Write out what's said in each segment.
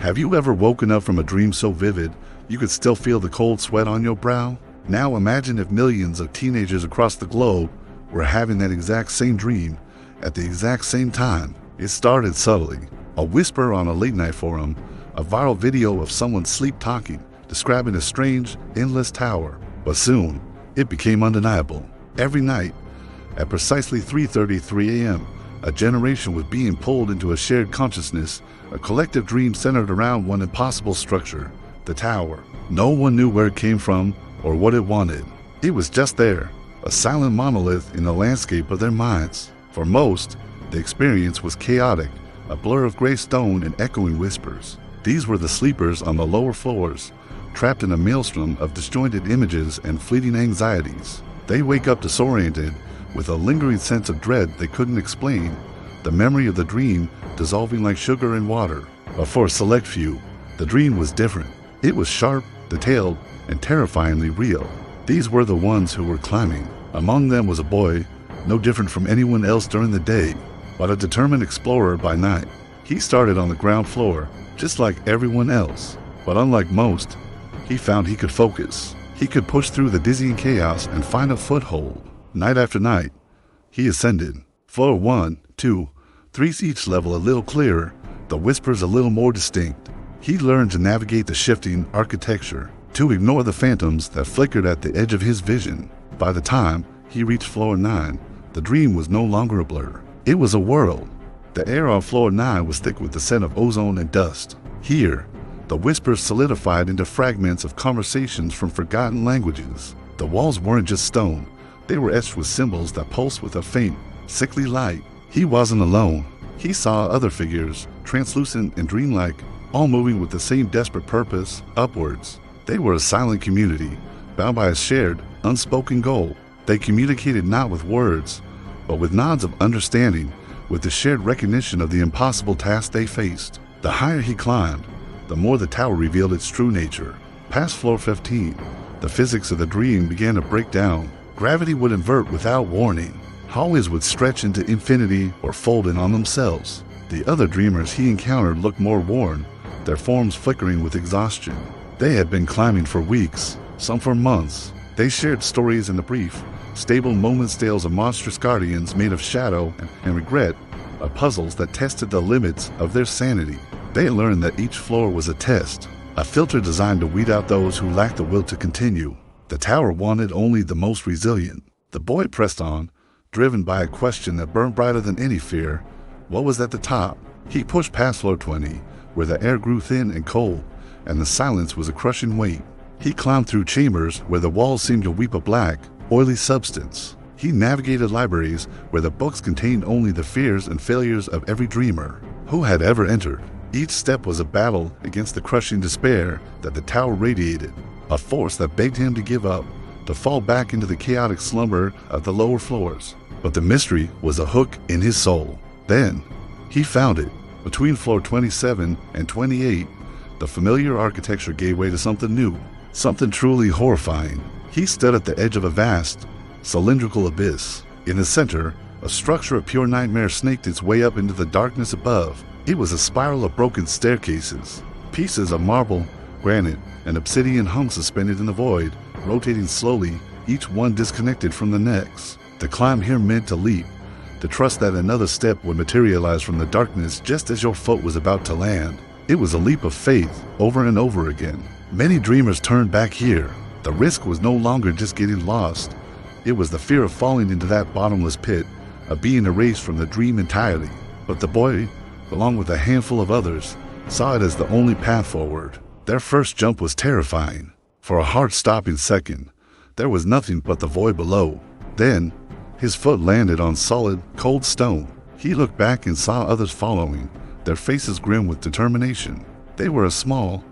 Have you ever woken up from a dream so vivid you could still feel the cold sweat on your brow? Now imagine if millions of teenagers across the globe were having that exact same dream at the exact same time. It started subtly. A whisper on a late-night forum, a viral video of someone sleep-talking, describing a strange, endless tower. But soon, it became undeniable. Every night, at precisely 3:33 a.m., a generation was being pulled into a shared consciousness, a collective dream centered around one impossible structure, the tower. No one knew where it came from or what it wanted. It was just there, a silent monolith in the landscape of their minds. For most, the experience was chaotic, a blur of gray stone and echoing whispers. These were the sleepers on the lower floors, trapped in a maelstrom of disjointed images and fleeting anxieties. They wake up disoriented, with a lingering sense of dread they couldn't explain, the memory of the dream dissolving like sugar in water. But for a select few, the dream was different. It was sharp, detailed, and terrifyingly real. These were the ones who were climbing. Among them was a boy, no different from anyone else during the day, but a determined explorer by night. He started on the ground floor, just like everyone else. But unlike most, he found he could focus. He could push through the dizzying chaos and find a foothold. Night after night, he ascended. Floor 1, 2, 3, each level a little clearer, the whispers a little more distinct. He learned to navigate the shifting architecture, to ignore the phantoms that flickered at the edge of his vision. By the time he reached floor 9, the dream was no longer a blur. It was a world. The air on floor 9 was thick with the scent of ozone and dust. Here, the whispers solidified into fragments of conversations from forgotten languages. The walls weren't just stone. They were etched with symbols that pulsed with a faint, sickly light. He wasn't alone. He saw other figures, translucent and dreamlike, all moving with the same desperate purpose, upwards. They were a silent community, bound by a shared, unspoken goal. They communicated not with words, but with nods of understanding, with the shared recognition of the impossible task they faced. The higher he climbed, the more the tower revealed its true nature. Past floor 15, the physics of the dream began to break down. Gravity would invert without warning. Hallways would stretch into infinity or fold in on themselves. The other dreamers he encountered looked more worn, their forms flickering with exhaustion. They had been climbing for weeks, some for months. They shared stories in the brief, stable moments, tales of monstrous guardians made of shadow and regret, of puzzles that tested the limits of their sanity. They learned that each floor was a test, a filter designed to weed out those who lacked the will to continue. The tower wanted only the most resilient. The boy pressed on, driven by a question that burned brighter than any fear. What was at the top? He pushed past floor 20, where the air grew thin and cold, and the silence was a crushing weight. He climbed through chambers where the walls seemed to weep a black, oily substance. He navigated libraries where the books contained only the fears and failures of every dreamer who had ever entered. Each step was a battle against the crushing despair that the tower radiated, a force that begged him to give up, to fall back into the chaotic slumber of the lower floors. But the mystery was a hook in his soul. Then, he found it. Between floor 27 and 28, the familiar architecture gave way to something new, something truly horrifying. He stood at the edge of a vast, cylindrical abyss. In the center, a structure of pure nightmare snaked its way up into the darkness above. It was a spiral of broken staircases. Pieces of marble, granite, and obsidian hung suspended in the void, rotating slowly, each one disconnected from the next. The climb here meant to leap, to trust that another step would materialize from the darkness just as your foot was about to land. It was a leap of faith, over and over again. Many dreamers turned back here. The risk was no longer just getting lost. It was the fear of falling into that bottomless pit, of being erased from the dream entirely. But the boy, along with a handful of others, saw it as the only path forward. Their first jump was terrifying. For a heart-stopping second, there was nothing but the void below. Then, his foot landed on solid, cold stone. He looked back and saw others following, their faces grim with determination. They were a small,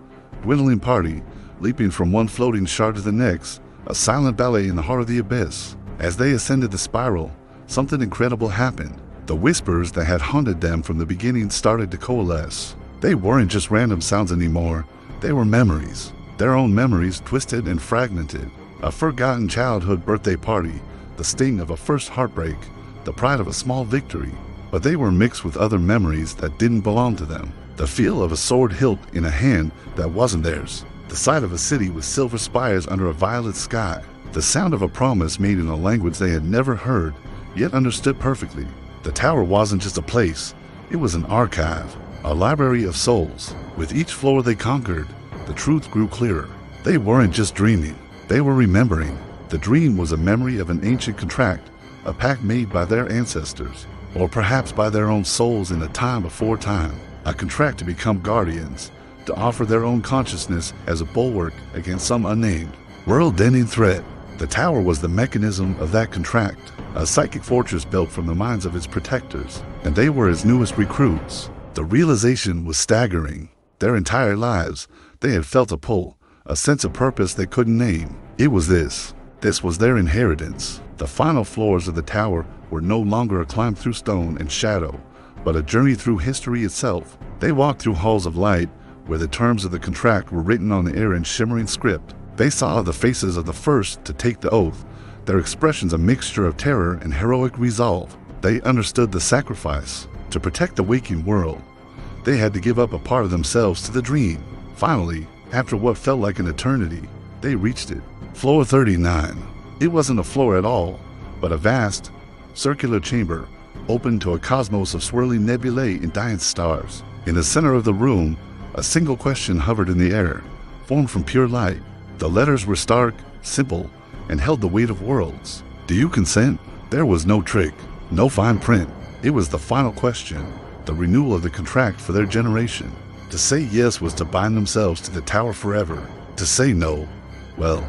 dwindling party, leaping from one floating shard to the next, a silent ballet in the heart of the abyss. As they ascended the spiral, something incredible happened. The whispers that had haunted them from the beginning started to coalesce. They weren't just random sounds anymore. They were memories. Their own memories, twisted and fragmented. A forgotten childhood birthday party, the sting of a first heartbreak, the pride of a small victory. But they were mixed with other memories that didn't belong to them. the feel of a sword hilt in a hand that wasn't theirs, the sight of a city with silver spires under a violet sky, the sound of a promise made in a language they had never heard, yet understood perfectly. The tower wasn't just a place, it was an archive, a library of souls. With each floor they conquered, the truth grew clearer. They weren't just dreaming, they were remembering. The dream was a memory of an ancient contract, a pact made by their ancestors, or perhaps by their own souls in a time before time. A contract to become guardians, to offer their own consciousness as a bulwark against some unnamed, world-ending threat. The tower was the mechanism of that contract, a psychic fortress built from the minds of its protectors, and they were its newest recruits. The realization was staggering. Their entire lives, they had felt a pull, a sense of purpose they couldn't name. It was this. This was their inheritance. The final floors of the tower were no longer a climb through stone and shadow, but a journey through history itself. They walked through halls of light, where the terms of the contract were written on the air in shimmering script. They saw the faces of the first to take the oath, their expressions a mixture of terror and heroic resolve. They understood the sacrifice. To protect the waking world, they had to give up a part of themselves to the dream. Finally, after what felt like an eternity, they reached it. Floor 39. It wasn't a floor at all, but a vast, circular chamber, open to a cosmos of swirling nebulae and dying stars. In the center of the room, a single question hovered in the air, formed from pure light. The letters were stark, simple, and held the weight of worlds. Do you consent? There was no trick, no fine print. It was the final question, the renewal of the contract for their generation. To say yes was to bind themselves to the tower forever. To say no, well,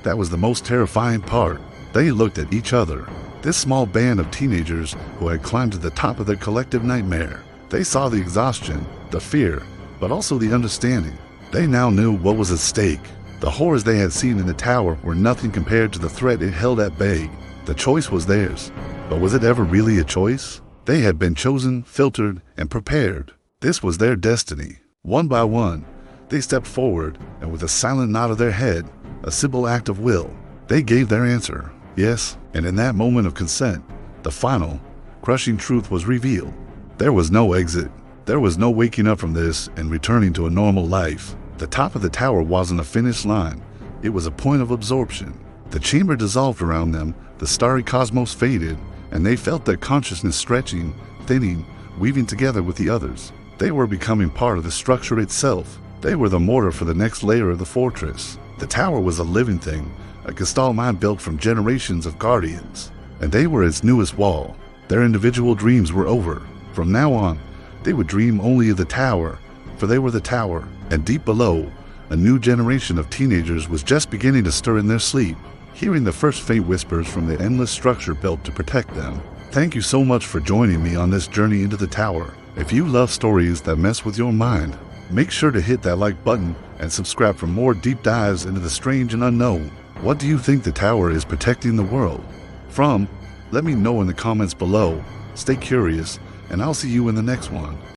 that was the most terrifying part. They looked at each other, this small band of teenagers who had climbed to the top of their collective nightmare. They saw the exhaustion, the fear, but also the understanding. They now knew what was at stake. The horrors they had seen in the tower were nothing compared to the threat it held at bay. The choice was theirs, but was it ever really a choice? They had been chosen, filtered, and prepared. This was their destiny. One by one, they stepped forward, and with a silent nod of their head, a simple act of will, they gave their answer. Yes, and in that moment of consent, the final, crushing truth was revealed. There was no exit. There was no waking up from this and returning to a normal life. The top of the tower wasn't a finish line. It was a point of absorption. The chamber dissolved around them, the starry cosmos faded, and they felt their consciousness stretching, thinning, weaving together with the others. They were becoming part of the structure itself. They were the mortar for the next layer of the fortress. The tower was a living thing, a gestalt mind built from generations of guardians, and they were its newest wall. Their individual dreams were over. From now on, they would dream only of the tower, for they were the tower, and deep below, a new generation of teenagers was just beginning to stir in their sleep, hearing the first faint whispers from the endless structure built to protect them. Thank you so much for joining me on this journey into the tower. If you love stories that mess with your mind, make sure to hit that like button and subscribe for more deep dives into the strange and unknown. What do you think the tower is protecting the world from? Let me know in the comments below. Stay curious, and I'll see you in the next one.